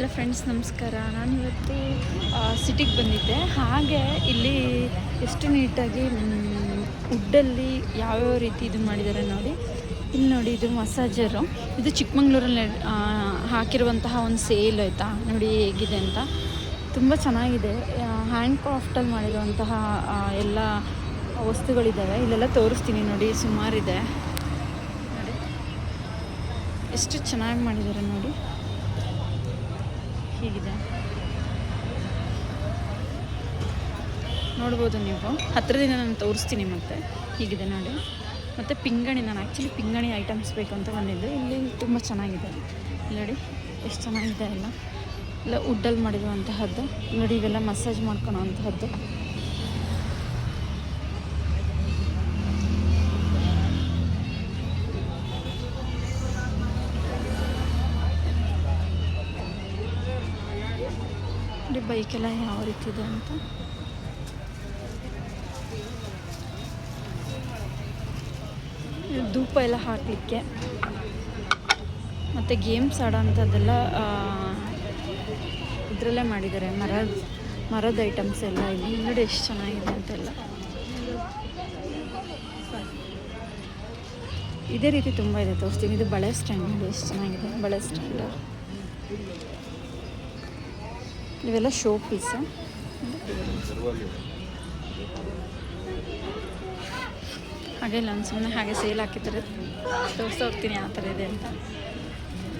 Hello friends, ನಮಸ್ಕಾರ. ನಾನಿವತ್ತು ಸಿಟಿಗೆ ಬಂದಿದ್ದೆ. ಹಾಗೆ ಇಲ್ಲಿ ಎಷ್ಟು ನೀಟಾಗಿ ವುಡ್ಡಲ್ಲಿ ಯಾವ್ಯಾವ ರೀತಿ ಇದು ಮಾಡಿದ್ದಾರೆ ನೋಡಿ. ಇಲ್ಲಿ ನೋಡಿ, ಇದು ಮಸಾಜರು. ಇದು ಚಿಕ್ಕಮಂಗ್ಳೂರಲ್ಲಿ ಹಾಕಿರುವಂತಹ ಒಂದು ಸೇಲ್ ಆಯಿತಾ, ನೋಡಿ ಹೇಗಿದೆ ಅಂತ. ತುಂಬ ಚೆನ್ನಾಗಿದೆ. ಹ್ಯಾಂಡ್ ಕ್ರಾಫ್ಟಲ್ಲಿ ಮಾಡಿರುವಂತಹ ಎಲ್ಲ ವಸ್ತುಗಳಿದ್ದಾವೆ. ಇಲ್ಲೆಲ್ಲ ತೋರಿಸ್ತೀನಿ ನೋಡಿ, ಸುಮಾರಿದೆ ನೋಡಿ. ಎಷ್ಟು ಚೆನ್ನಾಗಿ ಮಾಡಿದ್ದಾರೆ ನೋಡಿ, ಹೀಗಿದೆ ನೋಡ್ಬೋದು ನೀವು. ಹತ್ತಿರದಿಂದ ನಾನು ತೋರಿಸ್ತೀನಿ. ಮತ್ತು ಹೀಗಿದೆ ನೋಡಿ. ಮತ್ತು ಪಿಂಗಣಿ, ನಾನು ಆ್ಯಕ್ಚುಲಿ ಪಿಂಗಣಿ ಐಟಮ್ಸ್ ಬೇಕು ಅಂತ ಬಂದಿದ್ದು. ಇಲ್ಲಿ ತುಂಬ ಚೆನ್ನಾಗಿದೆ ನೋಡಿ, ಎಷ್ಟು ಚೆನ್ನಾಗಿದೆ ಎಲ್ಲ ವುಡ್ಡಲ್ಲಿ ಮಾಡಿರುವಂತಹದ್ದು ನೋಡಿ. ಇವೆಲ್ಲ ಮಸಾಜ್ ಮಾಡ್ಕೊಳೋ ಅಂಥದ್ದು. ನೋಡಿ ಬೈಕೆಲ್ಲ ಯಾವ ರೀತಿ ಇದೆ ಅಂತ. ಧೂಪ ಎಲ್ಲ ಹಾಕಲಿಕ್ಕೆ ಮತ್ತು ಗೇಮ್ಸ್ ಆಡೋ ಅಂಥದ್ದೆಲ್ಲ ಇದರಲ್ಲೇ ಮಾಡಿದ್ದಾರೆ. ಮರದ ಐಟಮ್ಸ್ ಎಲ್ಲ ಇಲ್ಲಿ ನೋಡಿ, ಎಷ್ಟು ಚೆನ್ನಾಗಿದೆ ಅಂತೆಲ್ಲ. ಇದೇ ರೀತಿ ತುಂಬ ಇದೆ, ತೋರಿಸ್ತೀನಿ. ಇದು ಬಳೆ ಸ್ಟ್ಯಾಂಡ್ ನೋಡಿ, ಎಷ್ಟು ಚೆನ್ನಾಗಿದೆ ಬಳೆ ಸ್ಟ್ಯಾಂಡ್. ಇವೆಲ್ಲ ಶೋ ಪೀಸ್. ಹಾಗೆ ನಾನು ಸುಮ್ಮನೆ ಹಾಗೆ ಸೇಲ್ ಹಾಕಿದ್ದಾರೆ, ತೋರಿಸ್ತಾ ಹೋಗ್ತೀನಿ ಯಾವ ಥರ ಇದೆ ಅಂತ.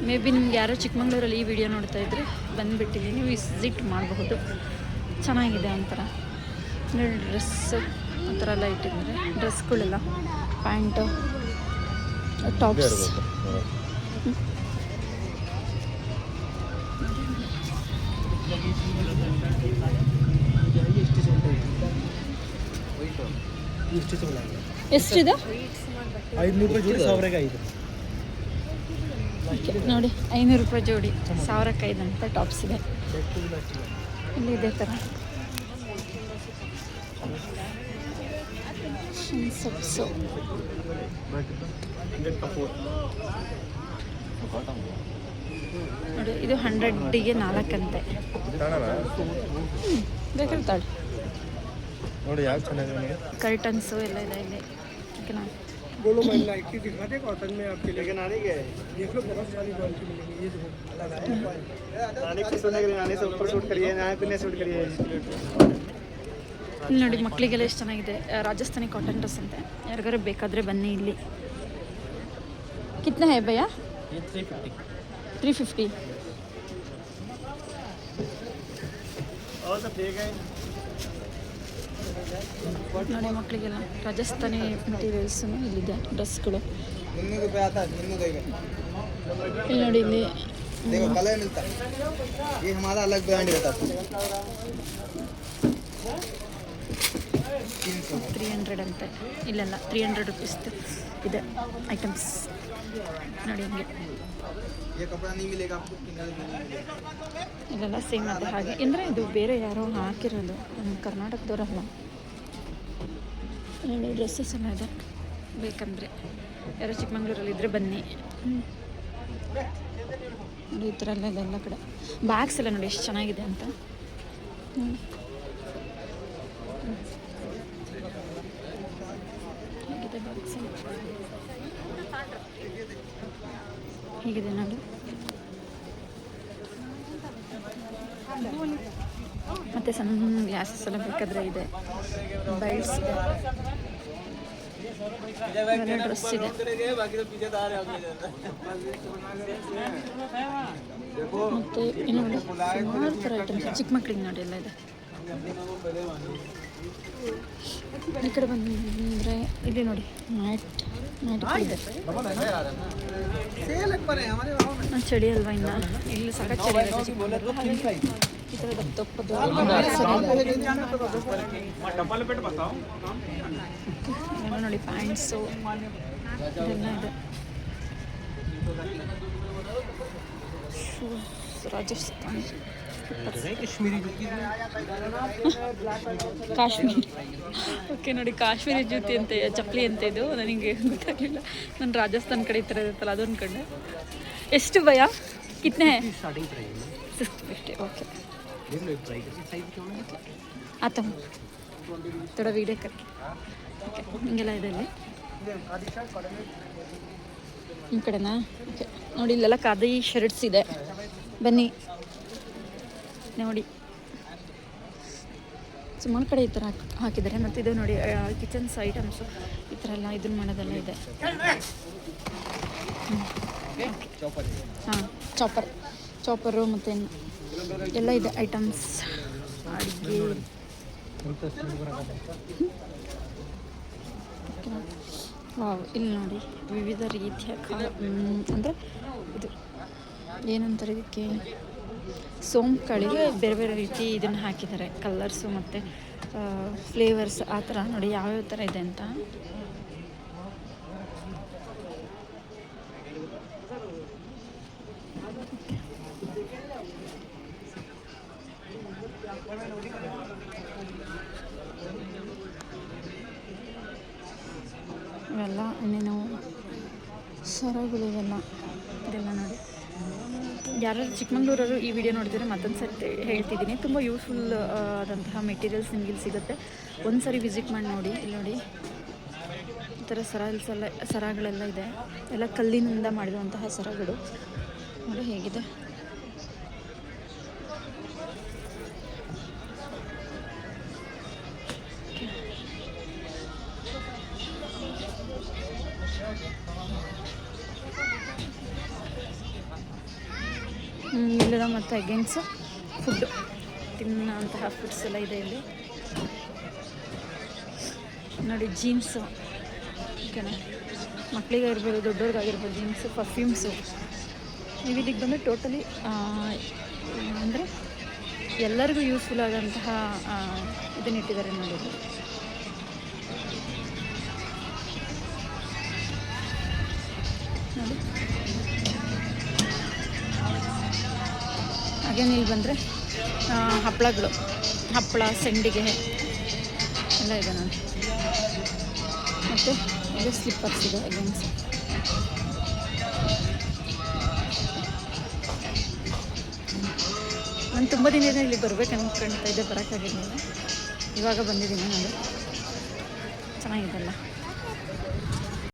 ಮೇ ಬಿ ನಿಮ್ಗೆ ಯಾರೋ ಚಿಕ್ಕಮಂಗ್ಳೂರಲ್ಲಿ ಈ ವಿಡಿಯೋ ನೋಡ್ತಾ ಇದ್ದರೆ ಬಂದುಬಿಟ್ಟಿದ್ದೀನಿ, ನೀವು ವಿಸಿಟ್ ಮಾಡಬಹುದು. ಚೆನ್ನಾಗಿದೆ ಒಂಥರ ನೋಡಿ. ಡ್ರೆಸ್ಸು ಆ ಥರ ಎಲ್ಲ ಇಟ್ಟಿದ್ದಾರೆ. ಡ್ರೆಸ್ಗಳೆಲ್ಲ ಪ್ಯಾಂಟು, ಟಾಪ್ಸ್. ಎಷ್ಟಿದೆ? 500 ರೂಪಾಯಿ ಜೋಡಿ, 1000 ನೋಡಿ. 500 ರೂಪಾಯಿ ಜೋಡಿ, 1000 ಅಂತ ಟಾಪ್ಸ್ ಇದೆ. ಇಲ್ಲಿ ಇದೇ ಥರ ಸೊಪ್ಸು. ನೋಡಿ, ಇದು 100ಗೆ 4 ಅಂತೆ. ಬೇಕಾದ್ರೆ ತಾಳಿ ನೋಡಿ, ಯಾವ ಚೆನ್ನಾಗಿದೆ. ಕರ್ಟನ್ಸು ಎಲ್ಲ ಇದೆ ಇಲ್ಲಿ. ಓಕೆನಾ? बोलो मैं नाइकी दिखा दे कॉटन में आपके लिए। लेकिन आने के देख लो, बहुत सारी क्वालिटी मिलेगी। ये देखो, नानी से सोने के लिए, नानी से ऊपर शूट करिए, नानी पे शूट करिए। ಇಲ್ಲಿ ನೋಡಿ, ಮಕ್ಕಳಿಗೆಲ್ಲ ಎಷ್ಟು ಚೆನ್ನಾಗಿದೆ. ರಾಜಸ್ಥಾನಿ ಕಾಟನ್ ಡ್ರೆಸ್ ಅಂತೆ. ಯಾರಿಗಾರು ಬೇಕಾದರೆ ಬನ್ನಿ ಇಲ್ಲಿ. ಕಿತ್ನಾ ಹೈ ಭಯ್ಯ? 350. और सब ठीक है ನೋಡಿ, ಮಕ್ಕಳಿಗೆಲ್ಲ ರಾಜಸ್ಥಾನಿ ಮೆಟೀರಿಯಲ್ಸು ಇಲ್ಲಿದೆ. ಡ್ರೆಸ್ಗಳು ಇಲ್ಲಿ ನೋಡಿ. ಇಲ್ಲಿ देखो कलर मिलता है, ये हमारा अलग ब्रांड रहता है। 300 ಅಂತೆ. ಇಲ್ಲೆಲ್ಲ 300 ರೂಪೀಸ್ ಇದೆ ಐಟಮ್ಸ್ ನೋಡಿ. ಹಿಂಗೆ ये कपड़ा नहीं मिलेगा आपको, ಇಲ್ಲೆಲ್ಲ ಸೇಮ್ ಅದೇ. ಹಾಗೆ ಅಂದರೆ ಇದು ಬೇರೆ ಯಾರೋ ಹಾಕಿರೋದು, ನಮ್ಮ ಕರ್ನಾಟಕದವರಲ್ಲ. ನೋಡಿ, ಡ್ರೆಸ್ಸಸ್ ಎಲ್ಲ ಇದೆ. ಬೇಕಂದರೆ ಯಾರೋ ಚಿಕ್ಕಮಂಗ್ಳೂರಲ್ಲಿ ಇದ್ದರೆ ಬನ್ನಿ. ನೋಡಿ, ಈ ಥರ ಎಲ್ಲ ಇದೆ ಎಲ್ಲ ಕಡೆ. ಬ್ಯಾಗ್ಸ್ ಎಲ್ಲ ನೋಡಿ ಎಷ್ಟು ಚೆನ್ನಾಗಿದೆ ಅಂತ. ಹೇಗಿದೆ ಬ್ಯಾಗ್ಸ್, ಹೀಗಿದೆ ನೋಡಿ. ಮತ್ತು ಸಣ್ಣ ಗ್ಲಾಸಸ್ ಎಲ್ಲ ಬೇಕಾದರೆ ಇದೆ. ಬೈಲ್ಸ್ ಇದೆ, ಡ್ರೆಸ್ ಇದೆ. ಮತ್ತು ಇನ್ನು ನೋಡಿ, ಸುಮಾರು ಥರ ಐಟಮ್ಸ್ ಚಿಕ್ಕ ಮಕ್ಳಿಗೆ ನೋಡಿ ಎಲ್ಲ ಇದೆ. ಈ ಕಡೆ ಬಂದರೆ ಇಲ್ಲಿ ನೋಡಿ, ಮ್ಯಾಟ್ ಇದೆ. ಚಳಿ ಅಲ್ವಾ ಇನ್ನು, ಇಲ್ಲಿ ಸಾಕು ಚಳಿ ಇದೆ ಚಿಕ್ಕಮಗಳೂರು. ಈ ಥರ ದಪ್ಪದ್ದು ನೋಡಿ, ಪ್ಯಾಂಟ್ಸು ಇದೆಲ್ಲ ಇದೆ. ಶೂಸ್ ರಾಜಸ್ಥಾನ್, ಕಾಶ್ಮೀರಿ. ಓಕೆ ನೋಡಿ, ಕಾಶ್ಮೀರಿ ಜೂತಿ ಅಂತ, ಚಪ್ಪಲಿ ಅಂತ. ಇದು ನನಗೆ ಗೊತ್ತಾಗಲಿಲ್ಲ. ನಾನು ರಾಜಸ್ಥಾನ್ ಕಡೆ ಈ ಥರ ಇರುತ್ತಲ್ಲ ಅದು ಅಂದ್ಕೊಂಡೆ. ಎಷ್ಟು ಭಯ? ಕಿತ್ನೆ 650 ಓಕೆ ಆತ ಥೋड़ा ವೀಡಿಯೋ ಕರ್ಕಿ ಓಕೆ ಹಿಂಗೆಲ್ಲ ಇದೆ ಇಲ್ಲಿ ಈ ಕಡೆನಾ ಓಕೆ ನೋಡಿ ಇಲ್ಲೆಲ್ಲ ಖಾದಿ ಶರ್ಟ್ಸ್ ಇದೆ ಬನ್ನಿ ನೋಡಿ ಸುಮಾರು ಕಡೆ ಈ ಥರ ಹಾಕಿದ್ದಾರೆ ಮತ್ತು ಇದು ನೋಡಿ ಕಿಚನ್ಸ್ ಐಟಮ್ಸು ಈ ಥರ ಎಲ್ಲ ಇದನ್ನು ಮಾಡೋದೆಲ್ಲ ಇದೆ ಹಾಂ ಚಾಪರು ಮತ್ತು ಎಲ್ಲ ಇದೆ ಐಟಮ್ಸ್ ಅಡುಗೆ ವಾವ್ ಇಲ್ಲಿ ನೋಡಿ ವಿವಿಧ ರೀತಿಯ ಅಂದರೆ ಇದು ಏನಂತಾರೆ ಇದಕ್ಕೆ ಸೋಂಪುಗಳಿಗೆ ಬೇರೆ ಬೇರೆ ರೀತಿ ಇದನ್ನು ಹಾಕಿದ್ದಾರೆ ಕಲರ್ಸು ಮತ್ತು ಫ್ಲೇವರ್ಸ್ ಆ ಥರ ನೋಡಿ ಯಾವ್ಯಾವ ಥರ ಇದೆ ಅಂತ ಇವೆಲ್ಲ ಇನ್ನೇನು ಸರಗಳು ಇದೆಲ್ಲ ನೋಡಿ ಯಾರು ಚಿಕ್ಕಮಂಗ್ಳೂರವರು ಈ ವಿಡಿಯೋ ನೋಡಿದರೆ ಮತ್ತೊಂದು ಸರಿ ಹೇಳ್ತಿದ್ದೀನಿ ತುಂಬ ಯೂಸ್ಫುಲ್ ಆದಂತಹ ಮೆಟೀರಿಯಲ್ಸ್ ನಿಮಗೆ ಇಲ್ಲಿ ಸಿಗುತ್ತೆ ಒಂದು ಸರಿ ವಿಸಿಟ್ ಮಾಡಿ ನೋಡಿ ಇಲ್ಲಿ ನೋಡಿ ಈ ಥರ ಸರಗಳೆಲ್ಲ ಇದೆ ಎಲ್ಲ ಕಲ್ಲಿನಿಂದ ಮಾಡಿರುವಂತಹ ಸರಗಳು ನೋಡಿ ಹೇಗಿದೆ ಇಲ್ಲಿದ ಮತ್ತು ಅಗೇನ್ಸ್ ಫುಡ್ಡು ತಿನ್ನೋಂತಹ ಫುಡ್ಸ್ ಎಲ್ಲ ಇದೆ ಇಲ್ಲಿ ನೋಡಿ ಜೀನ್ಸು ಓಕೆನಾ ಮಕ್ಕಳಿಗಾಗಿರ್ಬೋದು ದೊಡ್ಡವ್ರಿಗಾಗಿರ್ಬೋದು ಜೀನ್ಸು ಪರ್ಫ್ಯೂಮ್ಸು ನೀವು ಇಲ್ಲಿಗೆ ಬಂದು ಟೋಟಲಿ ಅಂದರೆ ಎಲ್ಲರಿಗೂ ಯೂಸ್ಫುಲ್ ಆದಂತಹ ಇದನ್ನ ಇಟ್ಟಿದ್ದಾರೆ ನೋಡಿ ನೋಡಿ ಹಾಗೇನು ಇಲ್ಲಿ ಬಂದರೆ ಹಪ್ಪಳ ಸಂಡಿಗೆ ಎಲ್ಲ ಇದೆ ನೋಡಿ ಮತ್ತು ಇದು ಸ್ಲಿಪ್ಪರ್ಸ್ ಇದೆ ಅಗೇನ್ಸ್ ನಾನು ತುಂಬ ದಿನದಿಂದ ಇಲ್ಲಿ ಬರ್ಬೇಕು ಅಂದ್ಕೊಳ್ತಾ ಇದ್ದೆ ಬರೋಕ್ಕಾಗಿರಲಿಲ್ಲ ಇವಾಗ ಬಂದಿದ್ದೀನಿ ನೋಡಿ ಚೆನ್ನಾಗಿದೆಲ್ಲ